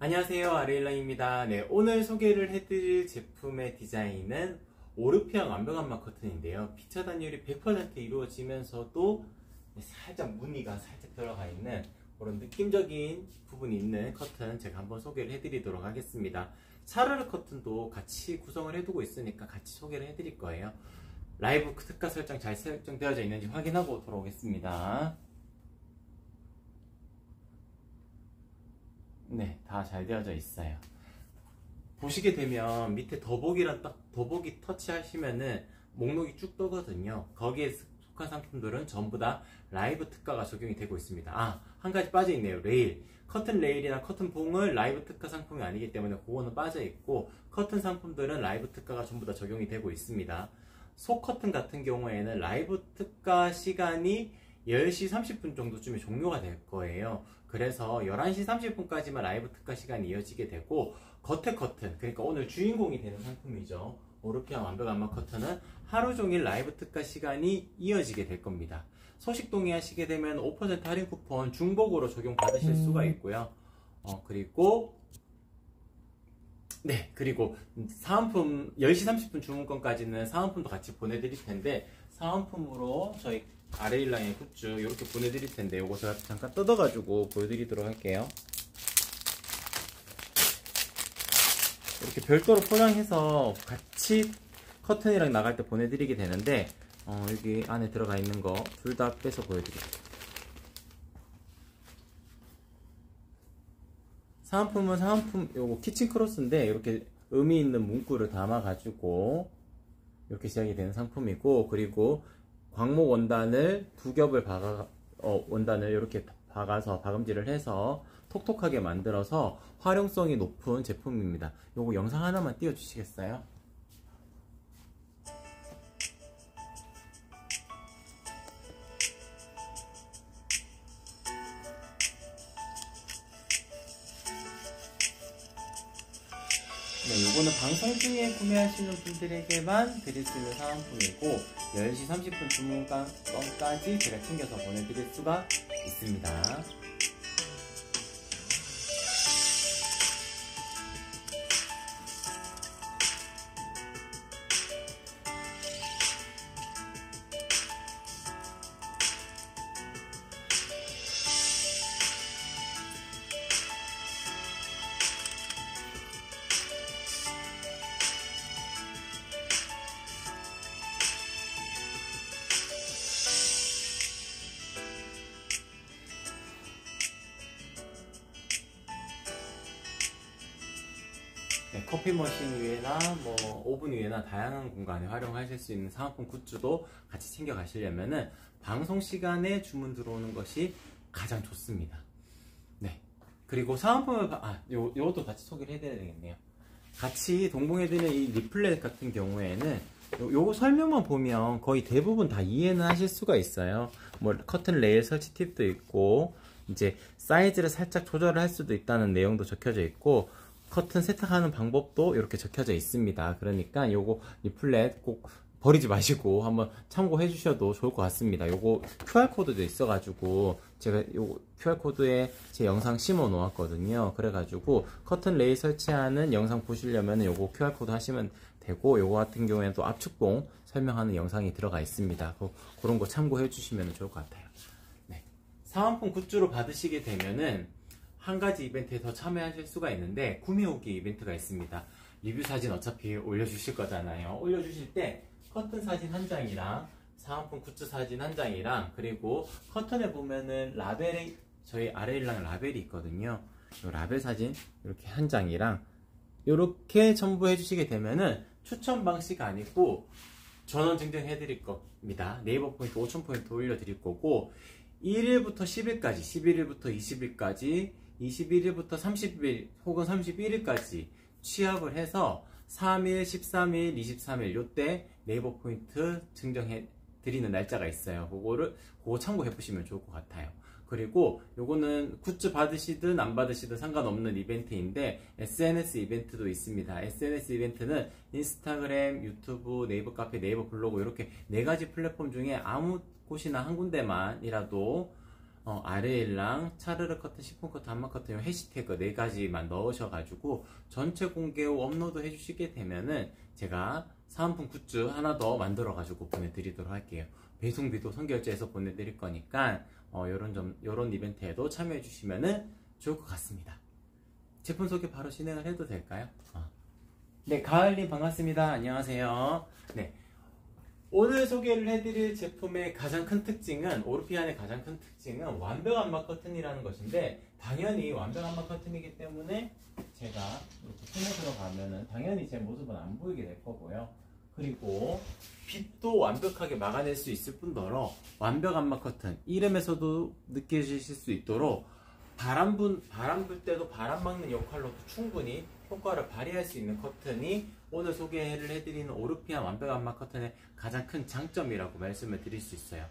안녕하세요, 아레일랑입니다. 네, 오늘 소개를 해드릴 제품의 디자인은 오르피아 완벽안마 커튼인데요. 피처 단열이 100% 이루어지면서도 살짝 무늬가 살짝 들어가 있는 그런 느낌적인 부분이 있는 커튼 제가 한번 소개를 해드리도록 하겠습니다. 샤르르 커튼도 같이 구성을 해두고 있으니까 같이 소개를 해드릴 거예요. 라이브 특가 설정 잘 설정되어져 있는지 확인하고 돌아오겠습니다. 네, 다 잘 되어져 있어요. 보시게 되면 밑에 더보기란 딱 더보기 터치하시면은 목록이 쭉 뜨거든요. 거기에 속한 상품들은 전부 다 라이브 특가가 적용이 되고 있습니다. 한 가지 빠져 있네요. 레일. 커튼 레일이나 커튼 봉을 라이브 특가 상품이 아니기 때문에 그거는 빠져 있고, 커튼 상품들은 라이브 특가가 전부 다 적용이 되고 있습니다. 속 커튼 같은 경우에는 라이브 특가 시간이 10시 30분 정도쯤에 종료가 될 거예요. 그래서 11시 30분까지만 라이브 특가 시간이 이어지게 되고, 겉에 커튼, 그러니까 오늘 주인공이 되는 상품이죠. 오르피아 완벽안마 커튼은 하루 종일 라이브 특가 시간이 이어지게 될 겁니다. 소식 동의하시게 되면 5% 할인 쿠폰 중복으로 적용 받으실 수가 있고요. 그리고 사은품 10시 30분 주문권까지는 사은품도 같이 보내드릴 텐데, 사은품으로 저희 아레일랑의 굿즈 이렇게 보내드릴 텐데, 요거 제가 잠깐 뜯어가지고 보여드리도록 할게요. 이렇게 별도로 포장해서 같이 커튼이랑 나갈 때 보내드리게 되는데, 여기 안에 들어가 있는 거 둘 다 빼서 보여드릴게요. 사은품은 사은품 요거 키친 크로스인데, 이렇게 의미 있는 문구를 담아가지고 이렇게 시작이 되는 상품이고, 그리고 광목 원단을 두 겹을 원단을 이렇게 박아서 박음질을 해서 톡톡하게 만들어서 활용성이 높은 제품입니다. 요거 영상 하나만 띄워주시겠어요? 네, 요거는 방송 중에 구매하시는 분들에게만 드릴 수 있는 사은품이고, 10시 30분 주문권까지 제가 챙겨서 보내드릴 수가 있습니다. 네, 커피 머신 위에나 오븐 위에나 다양한 공간에 활용하실 수 있는 사은품 굿즈도 같이 챙겨 가시려면은 방송 시간에 주문 들어오는 것이 가장 좋습니다. 네. 그리고 사은품을 요것도 같이 소개를 해드려야 되겠네요. 같이 동봉해드리는 이 리플렛 같은 경우에는 요거 설명만 보면 거의 대부분 다 이해는 하실 수가 있어요. 커튼 레일 설치 팁도 있고, 이제 사이즈를 살짝 조절을 할 수도 있다는 내용도 적혀져 있고, 커튼 세탁하는 방법도 이렇게 적혀져 있습니다. 그러니까 요거 리플렛 꼭 버리지 마시고 한번 참고해 주셔도 좋을 것 같습니다. 요거 QR코드도 있어가지고 제가 요거 QR코드에 제 영상 심어 놓았거든요. 그래가지고 커튼 레일 설치하는 영상 보시려면 요거 QR코드 하시면 되고, 요거 같은 경우에는 또 압축봉 설명하는 영상이 들어가 있습니다. 그런 거 참고해 주시면 좋을 것 같아요. 네. 사은품 굿즈로 받으시게 되면은 한 가지 이벤트에 더 참여하실 수가 있는데, 구매 후기 이벤트가 있습니다. 리뷰 사진 어차피 올려주실 거잖아요. 올려주실 때 커튼 사진 한 장이랑 사은품 굿즈 사진 한 장이랑, 그리고 커튼에 보면은 라벨이, 저희 아레일랑 라벨이 있거든요. 이 라벨 사진 이렇게 한 장이랑 이렇게 첨부해 주시게 되면은 추천 방식 아니고 전원 증정해 드릴 겁니다. 네이버 포인트 5000포인트 올려 드릴 거고, 1일부터 10일까지, 11일부터 20일까지, 21일부터 30일 혹은 31일까지 취합을 해서 3일, 13일, 23일 요때 네이버 포인트 증정해 드리는 날짜가 있어요. 그거 참고해 보시면 좋을 것 같아요. 그리고 요거는 굿즈 받으시든 안 받으시든 상관없는 이벤트인데, SNS 이벤트도 있습니다. SNS 이벤트는 인스타그램, 유튜브, 네이버 카페, 네이버 블로그 이렇게 4가지 플랫폼 중에 아무 곳이나 한 군데만이라도 아레일랑, 차르르 커튼, 시폰 커튼, 한마 커튼 해시태그 4가지만 넣으셔가지고 전체 공개 후 업로드 해주시게 되면은 제가 사은품 굿즈 하나 더 만들어가지고 보내드리도록 할게요. 배송비도 선결제해서 보내드릴 거니까 요런 이벤트에도 참여해주시면은 좋을 것 같습니다. 제품 소개 바로 진행을 해도 될까요? 네, 가을님 반갑습니다. 안녕하세요. 네. 오늘 소개를 해드릴 제품의 가장 큰 특징은, 오르피안의 가장 큰 특징은 완벽한 암막 커튼이라는 것인데, 당연히 완벽한 암막 커튼이기 때문에 제가 이렇게 손에 들어가면은 당연히 제 모습은 안 보이게 될 거고요. 그리고 빛도 완벽하게 막아낼 수 있을 뿐더러 완벽한 암막 커튼, 이름에서도 느껴지실 수 있도록 바람 불 때도 바람 막는 역할로도 충분히 효과를 발휘할 수 있는 커튼이 오늘 소개를 해드리는 오르피안 완벽한 암막 커튼의 가장 큰 장점이라고 말씀을 드릴 수 있어요.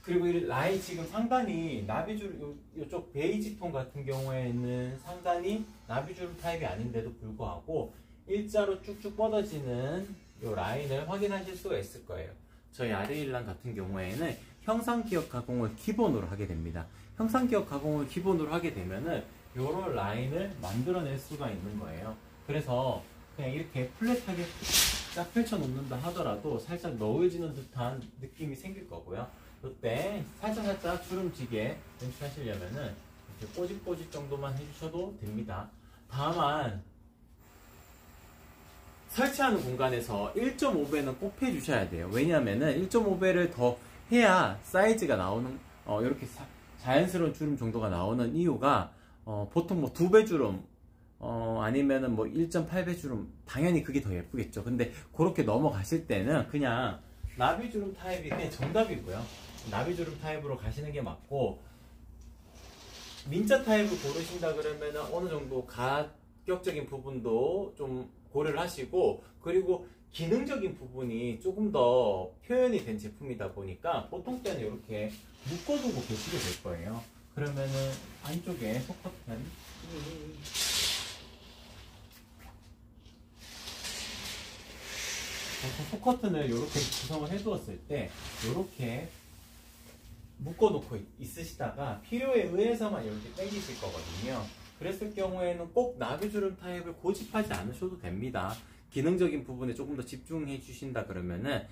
그리고 이 라인 지금 상단이 나비주름, 이쪽 베이지 톤 같은 경우에는 상단이 나비주름 타입이 아닌데도 불구하고 일자로 쭉쭉 뻗어지는 이 라인을 확인하실 수가 있을 거예요. 저희 아레일랑 같은 경우에는 형상기억 가공을 기본으로 하게 됩니다. 형상기억 가공을 기본으로 하게 되면은 이런 라인을 만들어낼 수가 있는 거예요. 그래서 그냥 이렇게 플랫하게 쫙 펼쳐 놓는다 하더라도 살짝 너울지는 듯한 느낌이 생길 거고요. 이때 살짝 주름지게 연출하시려면은 이렇게 꼬집꼬집 정도만 해주셔도 됩니다. 다만 설치하는 공간에서 1.5배는 꼭 해주셔야 돼요. 왜냐하면은 1.5배를 더 해야 사이즈가 나오는, 이렇게 자연스러운 주름 정도가 나오는 이유가, 보통 뭐 2배 주름, 아니면은 뭐 1.8배 주름, 당연히 그게 더 예쁘겠죠. 근데 그렇게 넘어가실 때는 그냥 나비주름 타입이 그냥 정답이고요. 나비주름 타입으로 가시는 게 맞고, 민자 타입을 고르신다 그러면은 어느 정도 가격적인 부분도 좀 고려를 하시고, 그리고 기능적인 부분이 조금 더 표현이 된 제품이다 보니까 보통 때는 이렇게 묶어두고 계시게 될 거예요. 그러면은 안쪽에 속커튼, 속커튼을 이렇게 구성을 해두었을 때 이렇게 묶어놓고 있으시다가 필요에 의해서만 이렇게 당기실 거거든요. 그랬을 경우에는 꼭 나비주름 타입을 고집하지 않으셔도 됩니다. 기능적인 부분에 조금 더 집중해 주신다 그러면은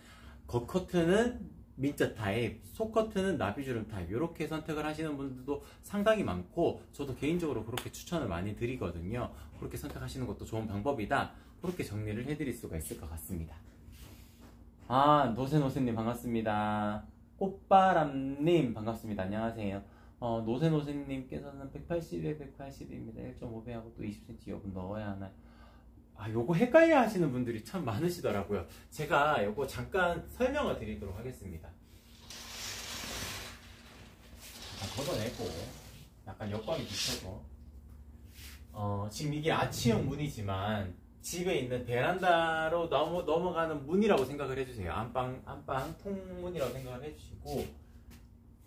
겉커튼은 민자 타입, 속커튼은 나비주름 타입, 이렇게 선택을 하시는 분들도 상당히 많고, 저도 개인적으로 그렇게 추천을 많이 드리거든요. 그렇게 선택하시는 것도 좋은 방법이다. 그렇게 정리를 해드릴 수가 있을 것 같습니다. 노세노세님 반갑습니다. 꽃바람님 반갑습니다. 안녕하세요. 노세노세님께서는 180에 180입니다. 1.5배하고 또 20cm 여분 넣어야 하나요? 요거 헷갈려 하시는 분들이 참 많으시더라고요. 제가 요거 잠깐 설명을 드리도록 하겠습니다. 걷어내고, 약간 역광이 비춰서, 지금 이게 아치형 문이지만, 집에 있는 베란다로 넘어가는 문이라고 생각을 해주세요. 안방 통문이라고 생각을 해주시고,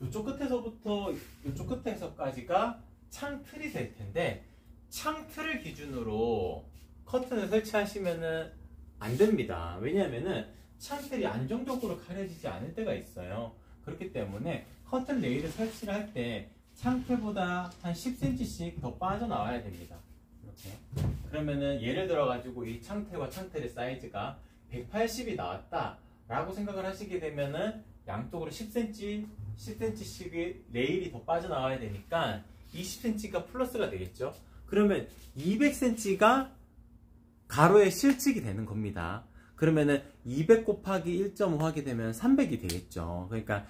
이쪽 끝에서부터 이쪽 끝에서까지가 창틀이 될 텐데, 창틀을 기준으로 커튼을 설치하시면은 안 됩니다. 왜냐하면은 창틀이 안정적으로 가려지지 않을 때가 있어요. 그렇기 때문에 커튼 레일을 설치를 할 때 창틀보다 한 10cm씩 더 빠져나와야 됩니다. 이렇게. 그러면은 예를 들어 가지고 이 창틀과 창틀의 사이즈가 180이 나왔다 라고 생각을 하시게 되면은 양쪽으로 10cm씩의 레일이 더 빠져나와야 되니까 20cm가 플러스가 되겠죠. 그러면 200cm가 가로에 실측이 되는 겁니다. 그러면은 200 곱하기 1.5 하게 되면 300이 되겠죠. 그러니까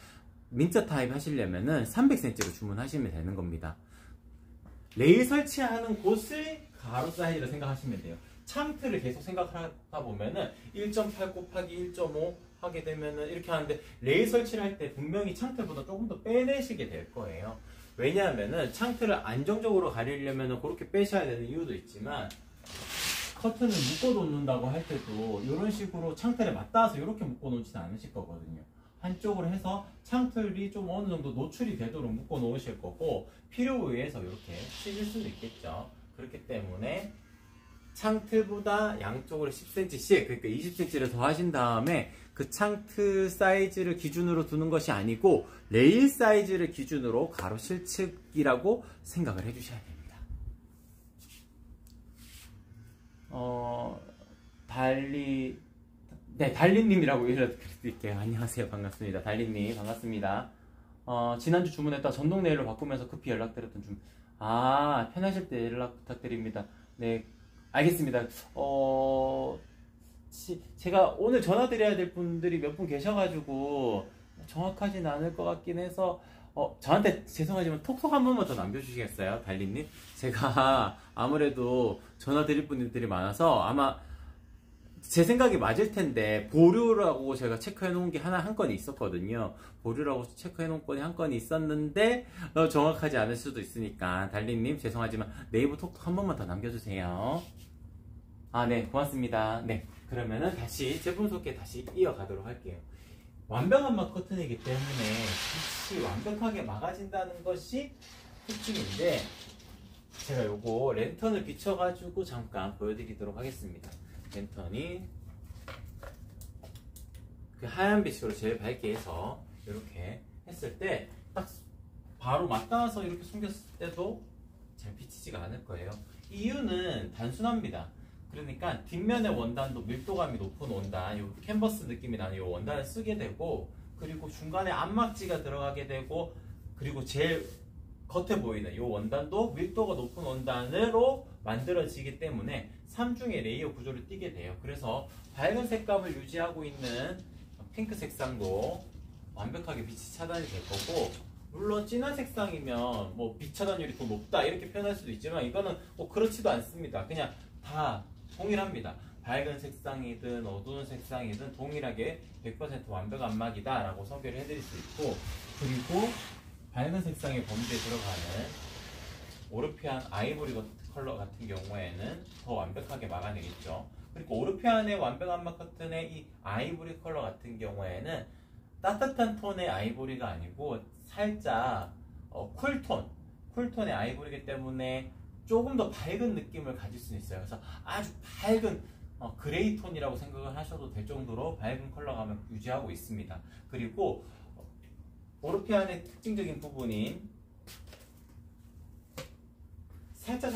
민자 타입 하시려면은 300cm로 주문하시면 되는 겁니다. 레일 설치하는 곳을 가로 사이즈로 생각하시면 돼요. 창틀을 계속 생각하다 보면은 1.8 곱하기 1.5 하게 되면은 이렇게 하는데, 레일 설치를 할 때 분명히 창틀보다 조금 더 빼내시게 될 거예요. 왜냐하면은 창틀을 안정적으로 가리려면은 그렇게 빼셔야 되는 이유도 있지만, 커튼을 묶어 놓는다고 할 때도 이런 식으로 창틀에 맞닿아서 이렇게 묶어 놓지는 않으실 거거든요. 한쪽으로 해서 창틀이 좀 어느 정도 노출이 되도록 묶어 놓으실 거고, 필요에 의해서 이렇게 치실 수도 있겠죠. 그렇기 때문에 창틀보다 양쪽으로 10cm씩, 그러니까 20cm를 더 하신 다음에 그 창트 사이즈를 기준으로 두는 것이 아니고 레일 사이즈를 기준으로 가로 실측이라고 생각을 해주셔야 됩니다. 달리님이라고 일러드릴게요. 안녕하세요. 반갑습니다. 달리님, 반갑습니다. 지난주 주문했다 전동 네일로 바꾸면서 급히 연락드렸던 편하실 때 연락 부탁드립니다. 네, 알겠습니다. 제가 오늘 전화드려야 될 분들이 몇 분 계셔가지고 정확하진 않을 것 같긴 해서 저한테 죄송하지만 톡톡 한 번만 더 남겨주시겠어요? 달리님? 제가 아무래도 전화드릴 분들이 많아서 아마 제 생각이 맞을 텐데 보류라고 제가 체크해 놓은 게 한 건이 있었거든요. 보류라고 체크해 놓은 건이 한 건이 있었는데 정확하지 않을 수도 있으니까 달리님 죄송하지만 네이버 톡톡 한 번만 더 남겨주세요. 네, 고맙습니다. 네, 그러면은 다시 제품 소개 다시 이어가도록 할게요. 완벽한 막 커튼이기 때문에 빛이 완벽하게 막아진다는 것이 특징인데 제가 요거 랜턴을 비춰가지고 잠깐 보여드리도록 하겠습니다. 랜턴이 그 하얀 빛으로 제일 밝게 해서 이렇게 했을 때 딱 바로 맞닿아서 이렇게 숨겼을 때도 잘 비치지가 않을 거예요. 이유는 단순합니다. 그러니까 뒷면의 원단도 밀도감이 높은 원단, 요 캔버스 느낌이 나는 요 원단을 쓰게 되고, 그리고 중간에 안막지가 들어가게 되고, 그리고 제일 겉에 보이는 요 원단도 밀도가 높은 원단으로 만들어지기 때문에 3중의 레이어 구조를 띠게 돼요. 그래서 밝은 색감을 유지하고 있는 핑크 색상도 완벽하게 빛이 차단이 될 거고, 물론 진한 색상이면 뭐 빛 차단율이 더 높다 이렇게 표현할 수도 있지만 이거는 그렇지도 않습니다. 그냥 다 동일합니다. 밝은 색상이든 어두운 색상이든 동일하게 100% 완벽 안막이다 라고 소개를 해드릴 수 있고, 그리고 밝은 색상의 범주에 들어가는 오르피안 아이보리 컬러 같은 경우에는 더 완벽하게 막아내겠죠. 그리고 오르피안의 완벽 안막 커튼의 이 아이보리 컬러 같은 경우에는 따뜻한 톤의 아이보리가 아니고 살짝 쿨톤의 아이보리이기 때문에 조금 더 밝은 느낌을 가질 수 있어요. 그래서 아주 밝은 그레이 톤이라고 생각을 하셔도 될 정도로 밝은 컬러감을 유지하고 있습니다. 그리고 오르피안의 특징적인 부분인 살짝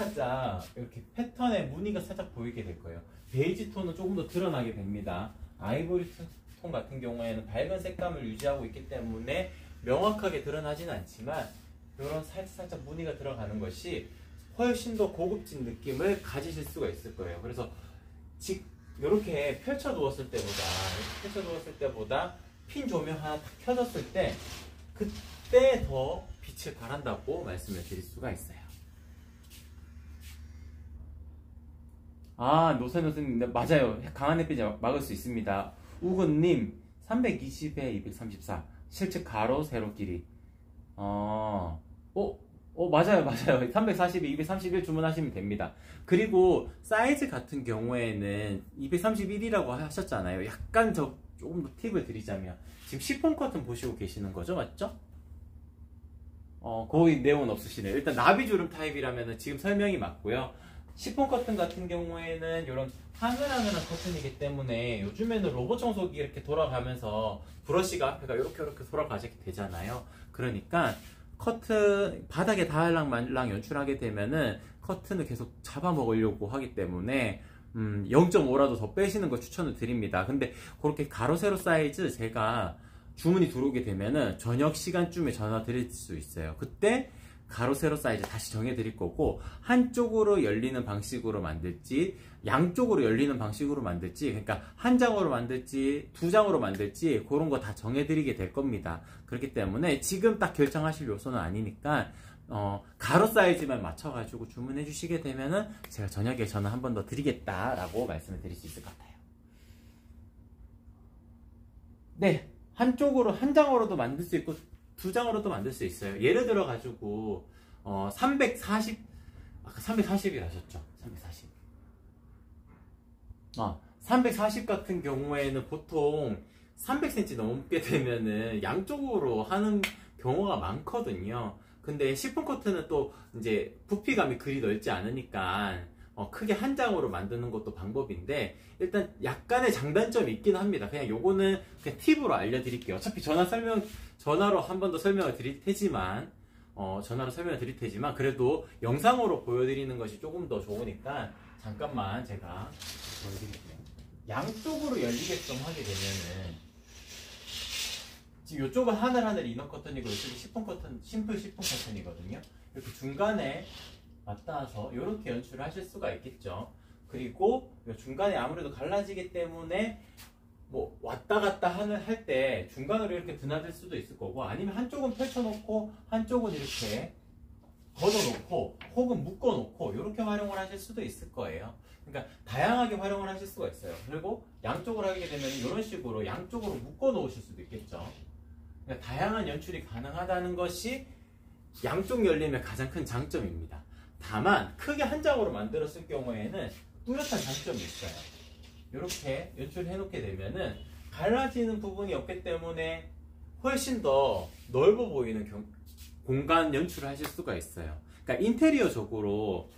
이렇게 패턴의 무늬가 살짝 보이게 될 거예요. 베이지 톤은 조금 더 드러나게 됩니다. 아이보리 톤 같은 경우에는 밝은 색감을 유지하고 있기 때문에 명확하게 드러나지는 않지만 이런 살짝 무늬가 들어가는 것이 훨씬 더 고급진 느낌을 가지실 수가 있을 거예요. 그래서 이렇게 펼쳐 놓았을 때보다 핀 조명 하나 딱 켜졌을 때 그때 더 빛을 발한다고 말씀을 드릴 수가 있어요. 노세노스님, 맞아요. 강한 햇빛 막을 수 있습니다. 우근님, 320에 234. 실측 가로, 세로 길이. 맞아요. 340에 231 주문하시면 됩니다. 그리고 사이즈 같은 경우에는 231이라고 하셨잖아요. 약간 조금 더 팁을 드리자면, 지금 시폰 커튼 보시고 계시는 거죠? 맞죠? 거의 내용은 없으시네요. 일단 나비주름 타입이라면 지금 설명이 맞고요. 시폰 커튼 같은 경우에는 이런 하늘하늘한 커튼이기 때문에 요즘에는 로봇 청소기 이렇게 돌아가면서 브러쉬가 앞에가 이렇게 돌아가게 되잖아요. 그러니까 커튼 바닥에 닿을랑말랑 연출하게 되면은 커튼을 계속 잡아먹으려고 하기 때문에 0.5라도 더 빼시는 걸 추천을 드립니다. 근데 그렇게 가로 세로 사이즈 제가 주문이 들어오게 되면은 저녁 시간쯤에 전화 드릴 수 있어요. 그때 가로 세로 사이즈 다시 정해 드릴 거고, 한쪽으로 열리는 방식으로 만들지 양쪽으로 열리는 방식으로 만들지, 그러니까 한 장으로 만들지 두 장으로 만들지 그런 거 다 정해 드리게 될 겁니다. 그렇기 때문에 지금 딱 결정하실 요소는 아니니까 가로 사이즈만 맞춰 가지고 주문해 주시게 되면은 제가 저녁에 전화 한 번 더 드리겠다라고 말씀을 드릴 수 있을 것 같아요. 네, 한쪽으로 한 장으로도 만들 수 있고 두 장으로도 만들 수 있어요. 예를 들어 가지고 340 아까 340이라 하셨죠? 340 같은 경우에는 보통 300cm 넘게 되면은 양쪽으로 하는 경우가 많거든요. 근데 시폰 커튼은 또 이제 부피감이 그리 넓지 않으니까 크게 한 장으로 만드는 것도 방법인데, 일단 약간의 장단점이 있긴 합니다. 그냥 요거는 그냥 팁으로 알려드릴게요. 어차피 전화로 한 번 더 설명을 드릴 테지만, 그래도 영상으로 보여드리는 것이 조금 더 좋으니까, 잠깐만 제가 보여드릴게요. 양쪽으로 열리게끔 하게 되면은, 지금 이쪽은 하늘하늘 이너 커튼이고, 이쪽이 시폰 커튼, 심플 시폰 커튼이거든요. 이렇게 중간에 맞닿아서 이렇게 연출을 하실 수가 있겠죠. 그리고 중간에 아무래도 갈라지기 때문에 뭐 왔다 갔다 할 때 중간으로 이렇게 드나들 수도 있을 거고, 아니면 한쪽은 펼쳐놓고 한쪽은 이렇게 걷어놓고 혹은 묶어놓고 이렇게 활용을 하실 수도 있을 거예요. 그러니까 다양하게 활용을 하실 수가 있어요. 그리고 양쪽을 하게 되면 이런 식으로 양쪽으로 묶어 놓으실 수도 있겠죠. 그러니까 다양한 연출이 가능하다는 것이 양쪽 열림의 가장 큰 장점입니다. 다만 크게 한 장으로 만들었을 경우에는 뚜렷한 장점이 있어요. 이렇게 연출해 놓게 되면은 갈라지는 부분이 없기 때문에 훨씬 더 넓어 보이는 공간 연출을 하실 수가 있어요. 그러니까 인테리어적으로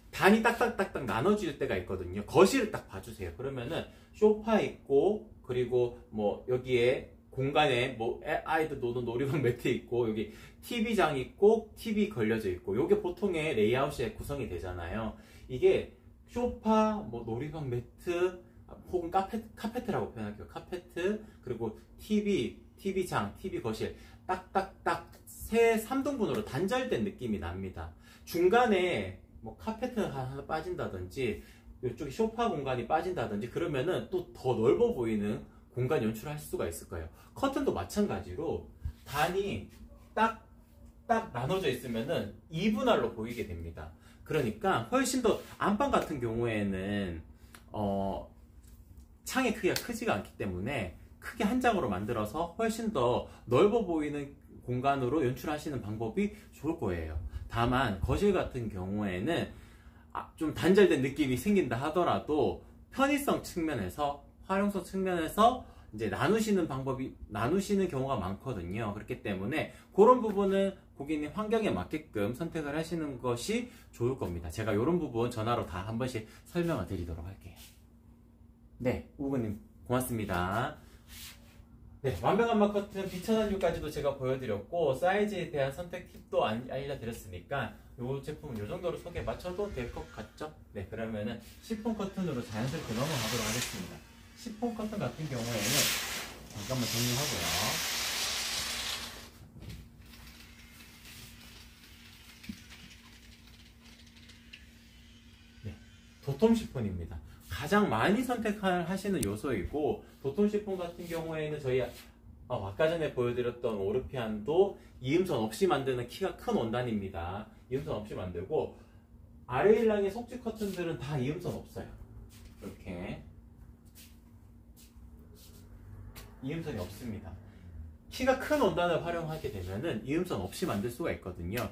단이 딱딱딱딱 나눠질 때가 있거든요. 거실을 딱 봐주세요. 그러면은 소파 있고, 그리고 뭐 여기에 공간에 뭐 아이들 노는 놀이방 매트 있고, 여기 TV장 있고, TV 걸려져 있고, 요게 보통의 레이아웃이 구성이 되잖아요. 이게 소파, 뭐 놀이방 매트, 혹은 카페트라고 표현할게요. 카페트, 그리고 TV장, TV 거실, 딱딱딱 3등분으로 단절된 느낌이 납니다. 중간에 뭐 카페트 하나 빠진다든지, 이쪽에 소파 공간이 빠진다든지, 그러면은 또 더 넓어 보이는 공간 연출을 할 수가 있을 거예요. 커튼도 마찬가지로 단이 딱 나눠져 있으면은 이분할로 보이게 됩니다. 그러니까 훨씬 더 안방 같은 경우에는 창의 크기가 크지가 않기 때문에 크게 한 장으로 만들어서 훨씬 더 넓어 보이는 공간으로 연출하시는 방법이 좋을 거예요. 다만 거실 같은 경우에는 좀 단절된 느낌이 생긴다 하더라도 편의성 측면에서, 활용성 측면에서 이제 나누시는 경우가 많거든요. 그렇기 때문에 그런 부분은 고객님 환경에 맞게끔 선택을 하시는 것이 좋을 겁니다. 제가 이런 부분 전화로 다 한 번씩 설명을 드리도록 할게요. 네, 우구님 고맙습니다. 네, 완벽한 막 커튼 비천안유까지도 제가 보여드렸고, 사이즈에 대한 선택 팁도 알려드렸으니까 이 제품은 이 정도로 소개 맞춰도 될 것 같죠? 네, 그러면은 시폰 커튼으로 자연스럽게 넘어가도록 하겠습니다. 시폰 커튼 같은 경우에는 잠깐만 정리하고요. 네, 도톰 시폰입니다. 가장 많이 선택하시는 요소이고, 도톰 시폰 같은 경우에는 저희 아까 전에 보여드렸던 오르피안도 이음선 없이 만드는 키가 큰 원단입니다. 이음선 없이 만들고, 아레일랑의 속지 커튼들은 다 이음선 없어요. 이렇게 이음선이 없습니다. 키가 큰 원단을 활용하게 되면은 이음선 없이 만들 수가 있거든요.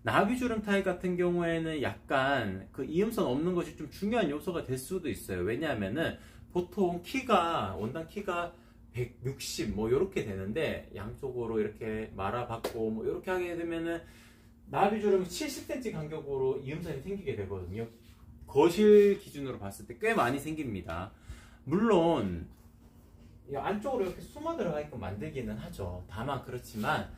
나비주름 타일 같은 경우에는 약간 그 이음선 없는 것이 좀 중요한 요소가 될 수도 있어요. 왜냐하면은 보통 원단 키가 160 뭐 이렇게 되는데, 양쪽으로 이렇게 말아받고 뭐 이렇게 하게 되면은 나비주름 70cm 간격으로 이음선이 생기게 되거든요. 거실 기준으로 봤을 때 꽤 많이 생깁니다. 물론 안쪽으로 이렇게 숨어 들어가게끔 만들기는 하죠. 다만 그렇지만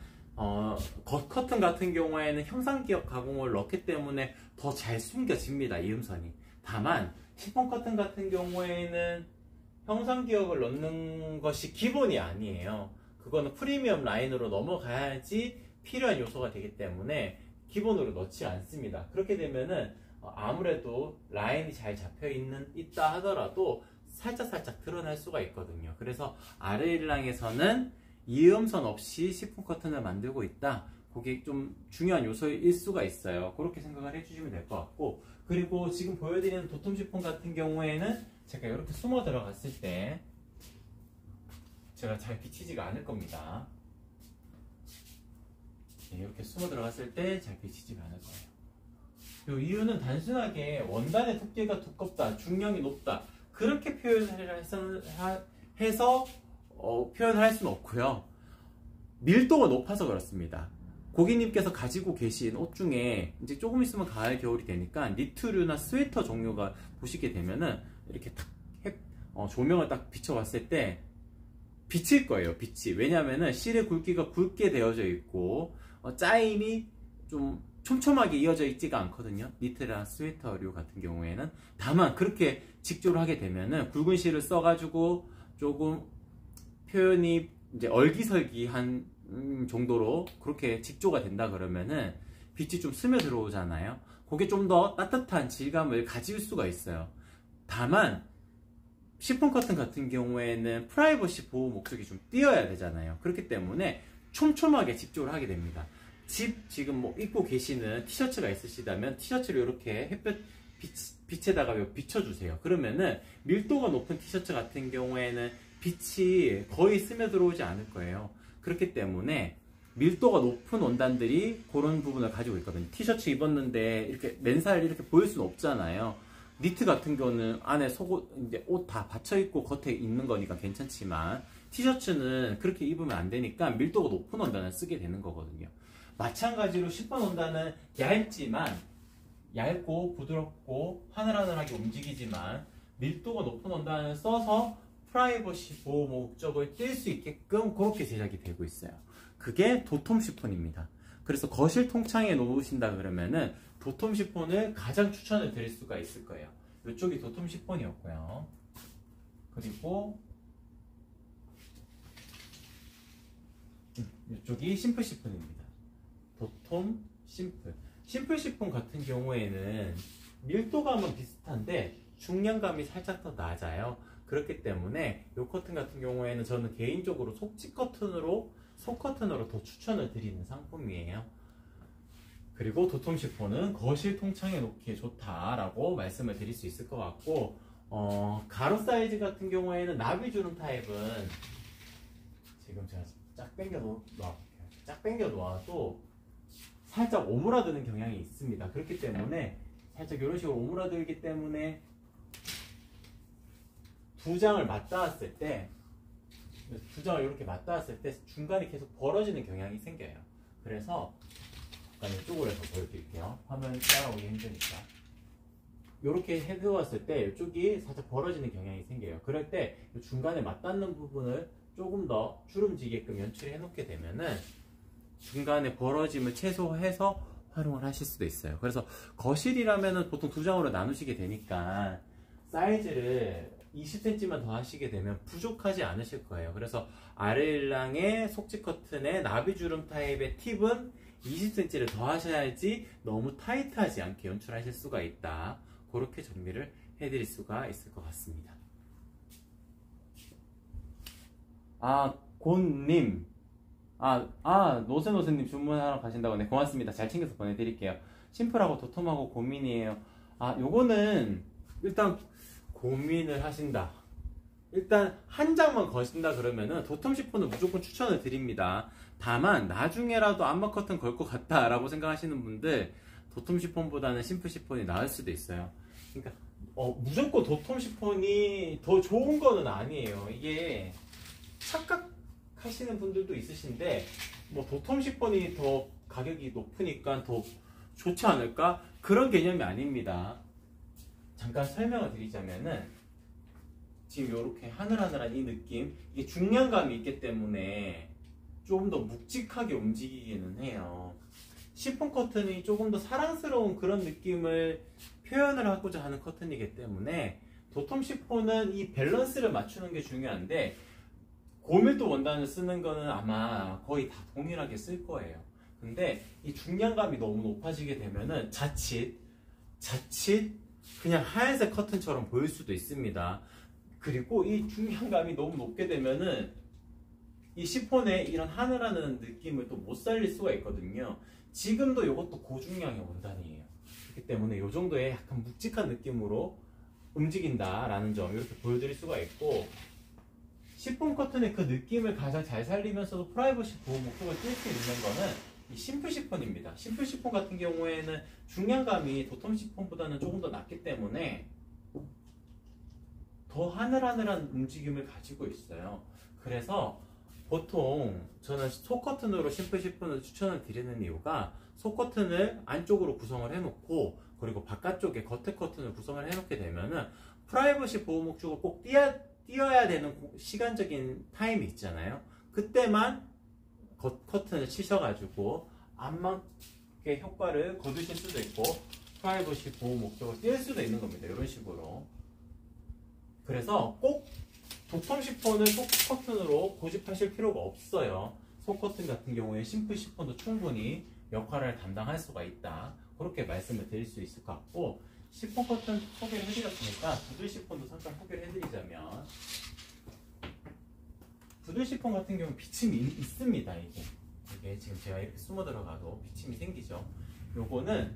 겉커튼 같은 경우에는 형상기억 가공을 넣기 때문에 더 잘 숨겨집니다, 이음선이. 다만 시폰 커튼 같은 경우에는 형상기억을 넣는 것이 기본이 아니에요. 그거는 프리미엄 라인으로 넘어가야지 필요한 요소가 되기 때문에 기본으로 넣지 않습니다. 그렇게 되면은 아무래도 라인이 잘 있다 하더라도 살짝 드러날 수가 있거든요. 그래서 아레일랑에서는 이음선 없이 시폰 커튼을 만들고 있다. 그게 좀 중요한 요소일 수가 있어요. 그렇게 생각을 해주시면 될 것 같고, 그리고 지금 보여드리는 도톰 시폰 같은 경우에는 제가 이렇게 숨어 들어갔을 때 제가 잘 비치지가 않을 겁니다. 네, 이렇게 숨어 들어갔을 때 잘 비치지가 않을 거예요. 이 이유는 단순하게 원단의 두께가 두껍다, 중량이 높다, 그렇게 표현을 해서 표현을 할 수는 없고요. 밀도가 높아서 그렇습니다. 고객님께서 가지고 계신 옷 중에 이제 조금 있으면 가을 겨울이 되니까 니트류나 스웨터 종류가 보시게 되면은 이렇게 탁 조명을 딱 비춰봤을 때 비칠 거예요. 빛이. 왜냐하면은 실의 굵기가 굵게 되어져 있고 짜임이 좀 촘촘하게 이어져 있지가 않거든요. 니트나 스웨터류 같은 경우에는. 다만 그렇게 직조를 하게 되면은 굵은 실을 써가지고 조금 표현이 이제 얼기설기한 정도로 그렇게 직조가 된다 그러면은 빛이 좀 스며 들어오잖아요. 그게 좀 더 따뜻한 질감을 가질 수가 있어요. 다만 시폰 커튼 같은 경우에는 프라이버시 보호 목적이 좀 띄어야 되잖아요. 그렇기 때문에 촘촘하게 직조를 하게 됩니다. 지금 뭐 입고 계시는 티셔츠가 있으시다면 티셔츠를 이렇게 햇볕 빛에다가 비춰주세요. 그러면은 밀도가 높은 티셔츠 같은 경우에는 빛이 거의 스며들어오지 않을 거예요. 그렇기 때문에 밀도가 높은 원단들이 그런 부분을 가지고 있거든요. 티셔츠 입었는데 이렇게 맨살 이렇게 보일 수는 없잖아요. 니트 같은 경우는 안에 속옷, 이제 옷 다 받쳐 입고 겉에 있는 거니까 괜찮지만 티셔츠는 그렇게 입으면 안 되니까 밀도가 높은 원단을 쓰게 되는 거거든요. 마찬가지로 시폰 원단은 얇고 부드럽고 하늘하늘하게 움직이지만 밀도가 높은 원단을 써서 프라이버시 보호 목적을 띌 수 있게끔 그렇게 제작이 되고 있어요. 그게 도톰 시폰입니다. 그래서 거실 통창에 놓으신다 그러면은 도톰 시폰을 가장 추천을 드릴 수가 있을 거예요. 이쪽이 도톰 시폰이었고요. 그리고 이쪽이 심플 시폰입니다. 도톰, 심플. 심플 시폰 같은 경우에는 밀도감은 비슷한데 중량감이 살짝 더 낮아요. 그렇기 때문에 이 커튼 같은 경우에는 저는 개인적으로 속지 커튼으로 더 추천을 드리는 상품이에요. 그리고 도톰 시폰은 거실 통창에 놓기에 좋다라고 말씀을 드릴 수 있을 것 같고, 가로 사이즈 같은 경우에는 나비주름 타입은 지금 제가 쫙 당겨 놓아볼게요. 쫙 당겨 놓아도 살짝 오므라드는 경향이 있습니다. 그렇기 때문에 살짝 이런 식으로 오므라들기 때문에 두 장을 맞닿았을 때 이렇게 맞닿았을 때 중간이 계속 벌어지는 경향이 생겨요. 그래서 잠깐 이쪽으로 해서 보여드릴게요. 화면 따라오기 힘드니까. 이렇게 해두었을 때 이쪽이 살짝 벌어지는 경향이 생겨요. 그럴 때 중간에 맞닿는 부분을 조금 더 주름지게끔 연출해 놓게 되면은 중간에 벌어짐을 최소화해서 활용을 하실 수도 있어요. 그래서 거실이라면은 보통 두 장으로 나누시게 되니까 사이즈를 20cm만 더 하시게 되면 부족하지 않으실 거예요. 그래서 아래일랑의 속지 커튼의 나비주름 타입의 팁은 20cm를 더 하셔야지 너무 타이트하지 않게 연출하실 수가 있다. 그렇게 정리를 해드릴 수가 있을 것 같습니다. 곤님. 노세노세님 주문하러 가신다고. 네, 고맙습니다. 잘 챙겨서 보내드릴게요. 심플하고 도톰하고 고민이에요. 요거는 일단 고민을 하신다. 일단 한 장만 거신다 그러면은 도톰 시폰은 무조건 추천을 드립니다. 다만 나중에라도 암막 커튼 걸 것 같다 라고 생각하시는 분들 도톰 시폰보다는 심플 시폰이 나을 수도 있어요. 그러니까 무조건 도톰 시폰이 더 좋은 거는 아니에요. 이게 착각하시는 분들도 있으신데 뭐 도톰 시폰이 더 가격이 높으니까 더 좋지 않을까? 그런 개념이 아닙니다. 잠깐 설명을 드리자면은 지금 이렇게 하늘하늘한 이 느낌, 이게 중량감이 있기 때문에 조금 더 묵직하게 움직이기는 해요. 시폰 커튼이 조금 더 사랑스러운 그런 느낌을 표현을 하고자 하는 커튼이기 때문에 도톰 시폰은 이 밸런스를 맞추는 게 중요한데 고밀도 원단을 쓰는 거는 아마 거의 다 동일하게 쓸 거예요. 근데 이 중량감이 너무 높아지게 되면은 자칫 그냥 하얀색 커튼처럼 보일 수도 있습니다. 그리고 이 중량감이 너무 높게 되면은 이 시폰의 이런 하늘하는 느낌을 또 못 살릴 수가 있거든요. 지금도 이것도 고중량의 원단이에요. 그렇기 때문에 이 정도의 약간 묵직한 느낌으로 움직인다라는 점 이렇게 보여드릴 수가 있고, 시폰 커튼의 그 느낌을 가장 잘 살리면서도 프라이버시 보호 목적을 띌 수 있는 거는 이 심플 시폰입니다. 심플 시폰 같은 경우에는 중량감이 도톰 시폰보다는 조금 더 낮기 때문에 더 하늘하늘한 움직임을 가지고 있어요. 그래서 보통 저는 속커튼으로 심플 시폰을 추천을 드리는 이유가 속커튼을 안쪽으로 구성을 해놓고 그리고 바깥쪽에 겉에 커튼을 구성을 해놓게 되면은 프라이버시 보호 목적을 꼭 띄어야 되는 시간적인 타임이 있잖아요. 그때만 커튼을 치셔가지고 안 맞게 효과를 거두실 수도 있고 프라이버시 보호 목적을 띄울 수도 있는 겁니다. 이런 식으로. 그래서 꼭 도톰 시폰을 속 커튼으로 고집하실 필요가 없어요. 속 커튼 같은 경우에 심플 시폰도 충분히 역할을 담당할 수가 있다. 그렇게 말씀을 드릴 수 있을 것 같고, 시폰 커튼 소개를 해드렸으니까 부들 시폰도 잠깐 소개를 해드리자면, 부들 시폰 같은 경우는 비침이 있습니다. 이게 지금 제가 이렇게 숨어 들어가도 비침이 생기죠. 요거는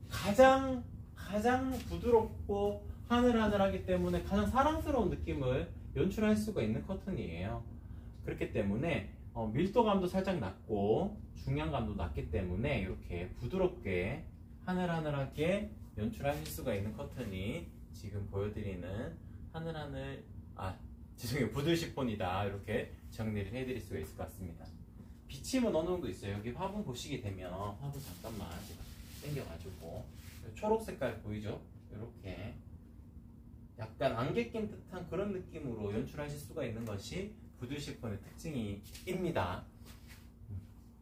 가장 부드럽고 하늘하늘하기 때문에 가장 사랑스러운 느낌을 연출할 수가 있는 커튼이에요. 그렇기 때문에 밀도감도 살짝 낮고 중량감도 낮기 때문에 이렇게 부드럽게 하늘하늘하게 연출하실 수가 있는 커튼이 지금 보여드리는 죄송해요, 부들 시폰이다. 이렇게 정리를 해드릴 수가 있을 것 같습니다. 비침은 어느 정도 있어요. 여기 화분 보시게 되면, 화분 잠깐만 제가 당겨가지고 초록 색깔 보이죠? 이렇게 약간 안개 낀 듯한 그런 느낌으로 연출하실 수가 있는 것이 부들 시폰의 특징입니다.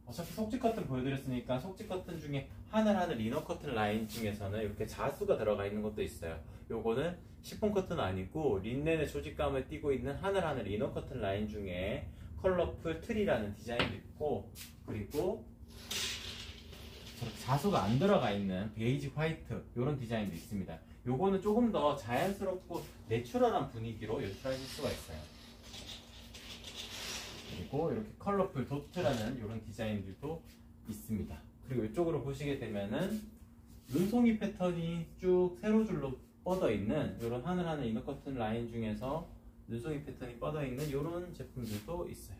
어차피 속지 커튼 보여드렸으니까 속지 커튼 중에 하늘하늘 이너 커튼 라인 중에서는 이렇게 자수가 들어가 있는 것도 있어요. 요거는 시폰 커튼 아니고 린넨의 조직감을 띠고 있는 하늘하늘 이너 커튼 라인 중에 컬러풀 트리라는 디자인도 있고, 그리고 자수가 안 들어가 있는 베이지 화이트 이런 디자인도 있습니다. 요거는 조금 더 자연스럽고 내추럴한 분위기로 연출하실 수가 있어요. 그리고 이렇게 컬러풀 도트라는 이런 디자인들도 있습니다. 그리고 이쪽으로 보시게 되면은 눈송이 패턴이 쭉 세로줄로 뻗어 있는 이런 하늘하늘 이너 커튼 라인 중에서 눈송이 패턴이 뻗어 있는 이런 제품들도 있어요.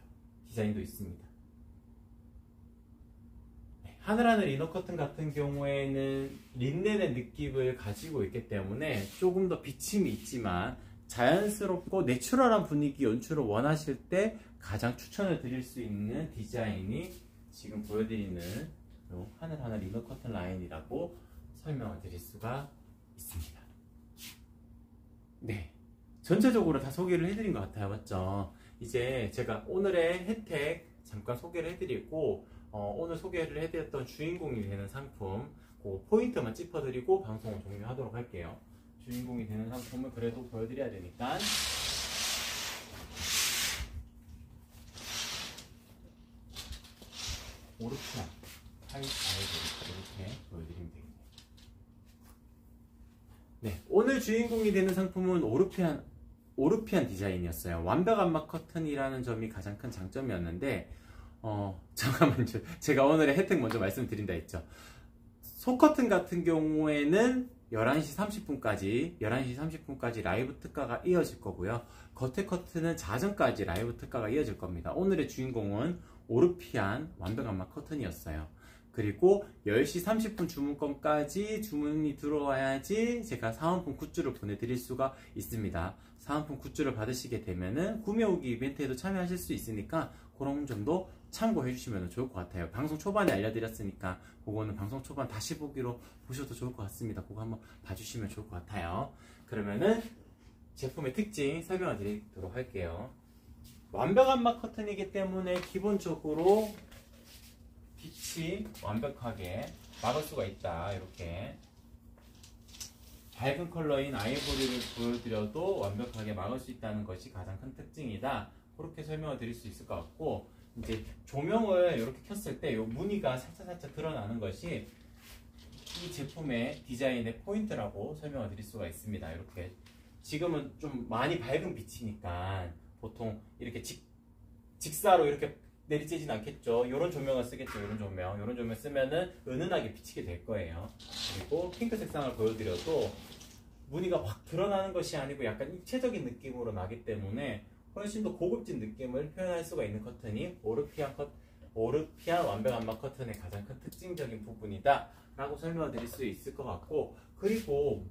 디자인도 있습니다. 하늘하늘 이너 커튼 같은 경우에는 린넨의 느낌을 가지고 있기 때문에 조금 더 비침이 있지만 자연스럽고 내추럴한 분위기 연출을 원하실 때 가장 추천을 드릴 수 있는 디자인이 지금 보여드리는 하늘하늘 이너 커튼 라인이라고 설명을 드릴 수가 있습니다. 네, 전체적으로 다 소개를 해드린 것 같아요. 맞죠? 이제 제가 오늘의 혜택 잠깐 소개를 해드리고 오늘 소개를 해드렸던 주인공이 되는 상품 그 포인트만 짚어드리고 방송을 종료하도록 할게요. 주인공이 되는 상품을 그래도 보여드려야 되니까 오르피안 화이트 아이보리 이렇게 보여드리면 되겠네요. 네, 오늘 주인공이 되는 상품은 오르피안 디자인이었어요. 완벽 안막 커튼이라는 점이 가장 큰 장점이었는데 잠깐만요. 제가 오늘의 혜택 먼저 말씀드린다 했죠. 속커튼 같은 경우에는 11시 30분까지 라이브 특가가 이어질 거고요. 겉에 커튼은 자정까지 라이브 특가가 이어질 겁니다. 오늘의 주인공은 오르피안 완벽 안막 커튼이었어요. 그리고 10시 30분 주문권까지 주문이 들어와야지 제가 사은품 굿즈를 보내드릴 수가 있습니다. 사은품 굿즈를 받으시게 되면은 구매 후기 이벤트에도 참여하실 수 있으니까 그런 점도 참고해 주시면 좋을 것 같아요. 방송 초반에 알려드렸으니까 그거는 방송 초반 다시 보기로 보셔도 좋을 것 같습니다. 그거 한번 봐주시면 좋을 것 같아요. 그러면은 제품의 특징 설명을 드리도록 할게요. 완벽 안막 커튼이기 때문에 기본적으로 빛이 완벽하게 막을 수가 있다. 이렇게 밝은 컬러인 아이보리를 보여드려도 완벽하게 막을 수 있다는 것이 가장 큰 특징이다. 그렇게 설명을 드릴 수 있을 것 같고, 이제 조명을 이렇게 켰을 때 이 무늬가 살짝 드러나는 것이 이 제품의 디자인의 포인트라고 설명을 드릴 수가 있습니다. 이렇게 지금은 좀 많이 밝은 빛이니까 보통 이렇게 직사로 이렇게 내리쬐진 않겠죠. 이런 조명을 쓰겠죠. 이런 조명 쓰면은 은은하게 비치게 될 거예요. 그리고 핑크 색상을 보여드려도 무늬가 확 드러나는 것이 아니고 약간 입체적인 느낌으로 나기 때문에 훨씬 더 고급진 느낌을 표현할 수가 있는 커튼이 오르피안 완벽 안막 커튼의 가장 큰 특징적인 부분이다 라고 설명을 드릴 수 있을 것 같고, 그리고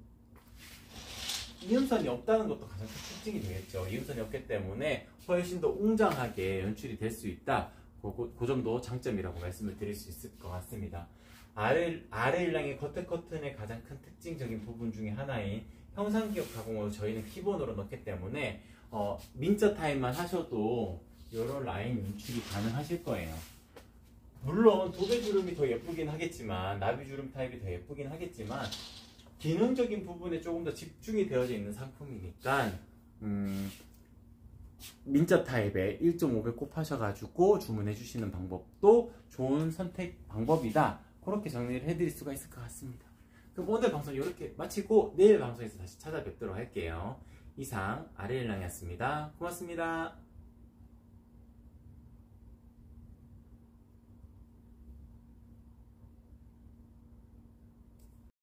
이음선이 없다는 것도 가장 큰 특징이 되겠죠. 이음선이 없기 때문에 훨씬 더 웅장하게 연출이 될 수 있다. 그 점도 장점이라고 말씀을 드릴 수 있을 것 같습니다. 아래 일랑의 커튼의 가장 큰 특징적인 부분 중에 하나인 형상기억 가공을 저희는 기본으로 넣기 때문에 민자 타입만 하셔도 이런 라인 연출이 가능하실 거예요. 물론 도배주름이 더 예쁘긴 하겠지만, 나비주름 타입이 더 예쁘긴 하겠지만, 기능적인 부분에 조금 더 집중이 되어져 있는 상품이니까 민자 타입에 1.5배 곱하셔가지고 주문해 주시는 방법도 좋은 선택 방법이다. 그렇게 정리를 해드릴 수가 있을 것 같습니다. 그럼 오늘 방송 이렇게 마치고 내일 방송에서 다시 찾아뵙도록 할게요. 이상 아래일랑이었습니다. 고맙습니다.